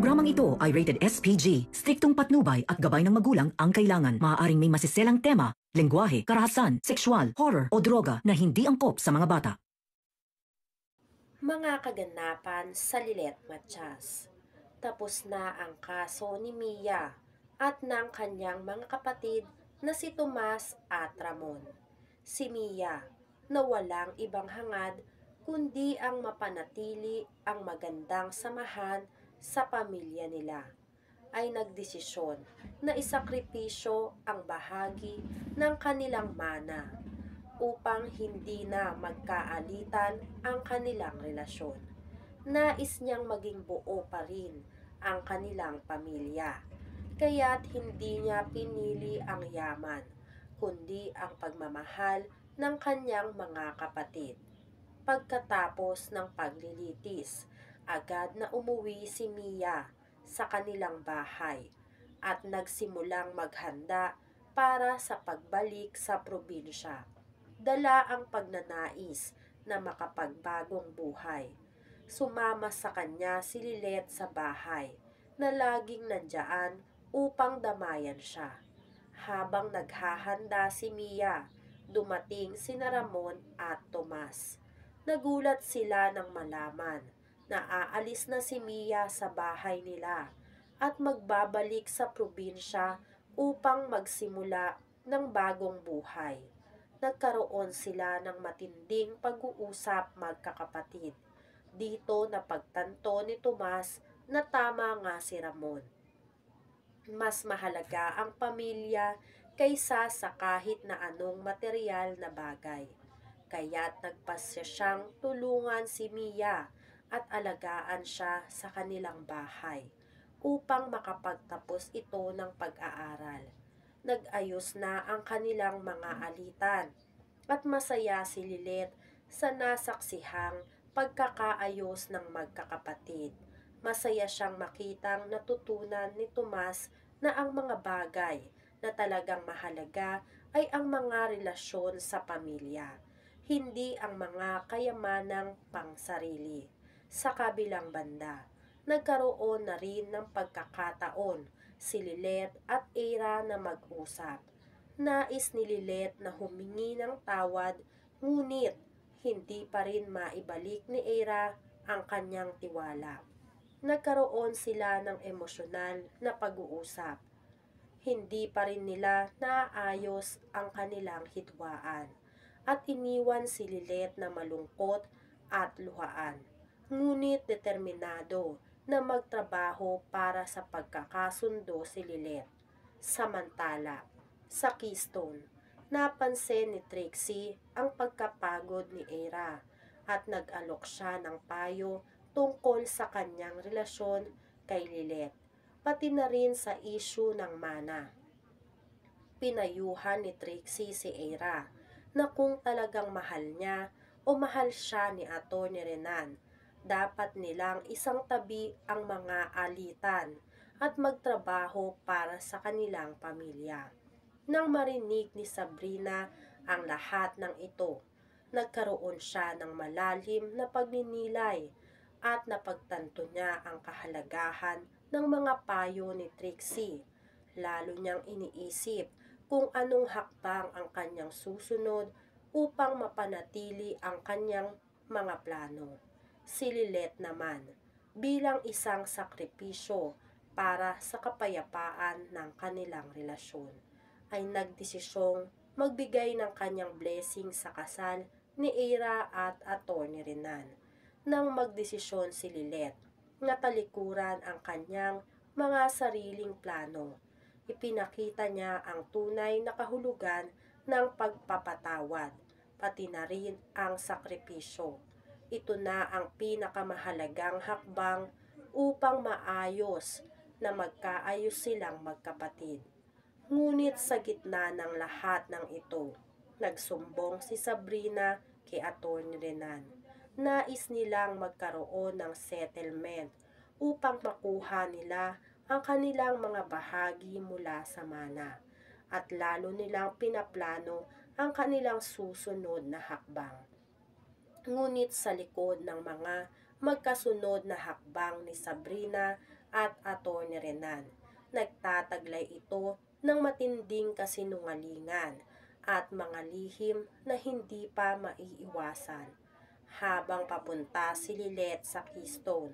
Programang ito ay rated SPG. Striktong patnubay at gabay ng magulang ang kailangan. Maaaring may masiselang tema, lengguwahe, karahasan, sexual, horror o droga na hindi angkop sa mga bata. Mga kaganapan sa Lilet Matias. Tapos na ang kaso ni Mia at ng kanyang mga kapatid na si Tomas at Ramon. Si Mia na walang ibang hangad kundi ang mapanatili ang magandang samahan sa pamilya nila, ay nagdesisyon na isakripisyo ang bahagi ng kanilang mana upang hindi na magkaalitan ang kanilang relasyon. Nais niyang maging buo pa rin ang kanilang pamilya, kaya't hindi niya pinili ang yaman, kundi ang pagmamahal ng kanyang mga kapatid. Pagkatapos ng paglilitis, agad na umuwi si Mia sa kanilang bahay at nagsimulang maghanda para sa pagbalik sa probinsya. Dala ang pagnanais na makapagbagong buhay. Sumama sa kanya si Lilet sa bahay na laging nandyan upang damayan siya. Habang naghahanda si Mia, dumating sina Ramon at Tomas. Nagulat sila nang malaman na aalis na si Mia sa bahay nila at magbabalik sa probinsya upang magsimula ng bagong buhay. Nagkaroon sila ng matinding pag-uusap magkakapatid. Dito napagtanto ni Tomas na tama nga si Ramon. Mas mahalaga ang pamilya kaysa sa kahit na anong material na bagay. Kaya't nagpasya siyang tulungan si Mia at alagaan siya sa kanilang bahay upang makapagtapos ito ng pag-aaral. Nag-ayos na ang kanilang mga alitan at masaya si Lilet sa nasaksihang pagkakaayos ng magkakapatid. Masaya siyang makitang natutunan ni Tomas na ang mga bagay na talagang mahalaga ay ang mga relasyon sa pamilya, hindi ang mga kayamanang pangsarili. Sa kabilang banda, nagkaroon na rin ng pagkakataon si Lilet at Eira na mag-usap. Nais ni Lilet na humingi ng tawad, ngunit hindi pa rin maibalik ni Eira ang kanyang tiwala. Nagkaroon sila ng emosyonal na pag-uusap. Hindi pa rin nila naayos ang kanilang hidwaan at iniwan si Lilet na malungkot at luhaan. Ngunit determinado na magtrabaho para sa pagkakasundo si Lilet. Samantala, sa Keystone, napansin ni Trixie ang pagkapagod ni Eira at nag-alok siya ng payo tungkol sa kanyang relasyon kay Lilet, pati na rin sa issue ng mana. Pinayuhan ni Trixie si Eira na kung talagang mahal niya o mahal siya ni Atty. Renan, dapat nilang isang tabi ang mga alitan at magtrabaho para sa kanilang pamilya. Nang marinig ni Sabrina ang lahat ng ito, nagkaroon siya ng malalim na pagninilay at napagtanto niya ang kahalagahan ng mga payo ni Trixie. Lalo niyang iniisip kung anong hakbang ang kanyang susunod upang mapanatili ang kanyang mga plano. Si Lilet naman, bilang isang sakripisyo para sa kapayapaan ng kanilang relasyon, ay nagdesisyong magbigay ng kanyang blessing sa kasal ni Eira at Atty. Renan. Nang magdesisyon si Lilet na talikuran ang kanyang mga sariling plano, ipinakita niya ang tunay na kahulugan ng pagpapatawad, pati na rin ang sakripisyo. Ito na ang pinakamahalagang hakbang upang maayos na magkaayos silang magkapatid. Ngunit sa gitna ng lahat ng ito, nagsumbong si Sabrina kay Atty. Renan. Nais nilang magkaroon ng settlement upang makuha nila ang kanilang mga bahagi mula sa mana at lalo nilang pinaplano ang kanilang susunod na hakbang. Ngunit sa likod ng mga magkasunod na hakbang ni Sabrina at Atty. Renan. Nagtataglay ito ng matinding kasinungalingan at mga lihim na hindi pa maiiwasan. Habang papunta si Lilet sa Keystone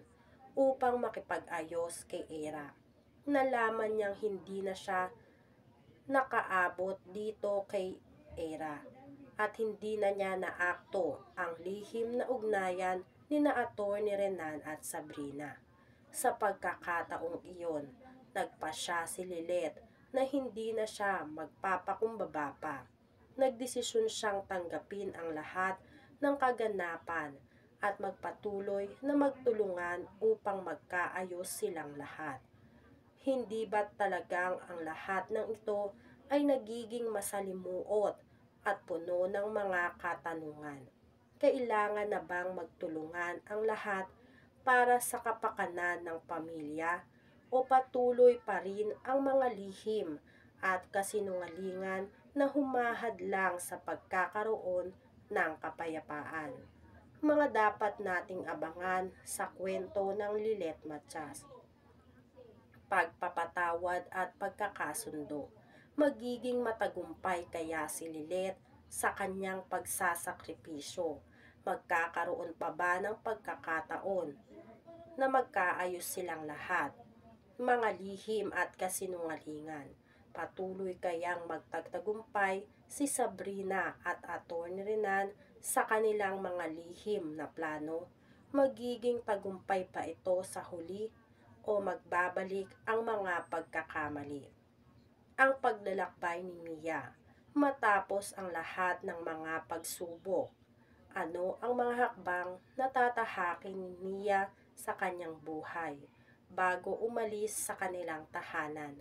upang makipag-ayos kay Era, nalaman niyang hindi na siya nakaabot dito kay Era at hindi na niya naakto ang lihim na ugnayan ni na Atty. Renan at Sabrina. Sa pagkakataong iyon, nagpasya si Lilet na hindi na siya magpapakumbaba pa. Nagdesisyon siyang tanggapin ang lahat ng kaganapan at magpatuloy na magtulungan upang magkaayos silang lahat. Hindi ba't talagang ang lahat ng ito ay nagiging masalimuot at puno ng mga katanungan? Kailangan na bang magtulungan ang lahat para sa kapakanan ng pamilya o patuloy pa rin ang mga lihim at kasinungalingan na humahadlang sa pagkakaroon ng kapayapaan? Mga dapat nating abangan sa kwento ng Lilet Matias. Pagpapatawad at pagkakasundo. Magiging matagumpay kaya si Lilet sa kanyang pagsasakripisyo? Magkakaroon pa ba ng pagkakataon na magkaayos silang lahat? Mga lihim at kasinungalingan. Patuloy kayang magtagtagumpay si Sabrina at Atty. Renan sa kanilang mga lihim na plano? Magiging tagumpay pa ito sa huli o magbabalik ang mga pagkakamali? Ang paglalakbay ni Mia matapos ang lahat ng mga pagsubok. Ano ang mga hakbang na tatahakin ni Mia sa kanyang buhay bago umalis sa kanilang tahanan?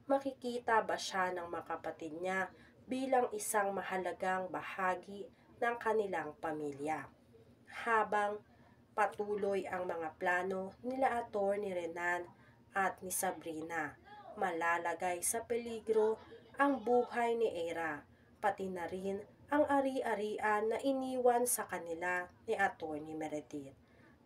Makikita ba siya ng mga kapatid niya bilang isang mahalagang bahagi ng kanilang pamilya? Habang patuloy ang mga plano nila Atty. Renan at ni Sabrina, malalagay sa peligro ang buhay ni Era, pati na rin ang ari-arian na iniwan sa kanila ni Atty. Meredith.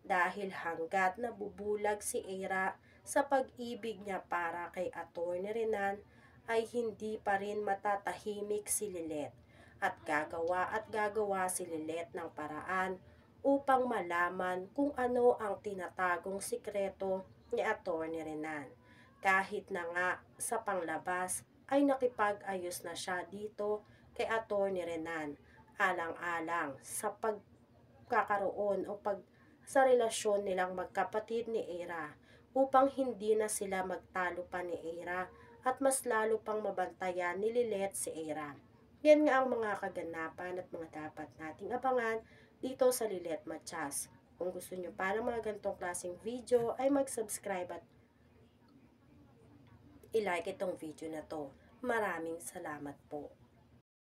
Dahil hanggat nabubulag si Era sa pag-ibig niya para kay Atty. Renan, ay hindi pa rin matatahimik si Lilet at gagawa si Lilet ng paraan upang malaman kung ano ang tinatagong sikreto ni Atty. Renan. Kahit na nga sa panglabas ay nakipag-ayos na siya dito kay Atty. Renan, alang-alang sa pagkakaroon o sa relasyon nilang magkapatid ni Era, upang hindi na sila magtalo pa ni Era at mas lalo pang mabantayan ni Lilet si Era. Yan nga ang mga kaganapan at mga dapat nating abangan dito sa Lilet Matias. Kung gusto nyo pa ng mga ganitong klaseng video ay mag-subscribe at i-like itong video na to. Maraming salamat po.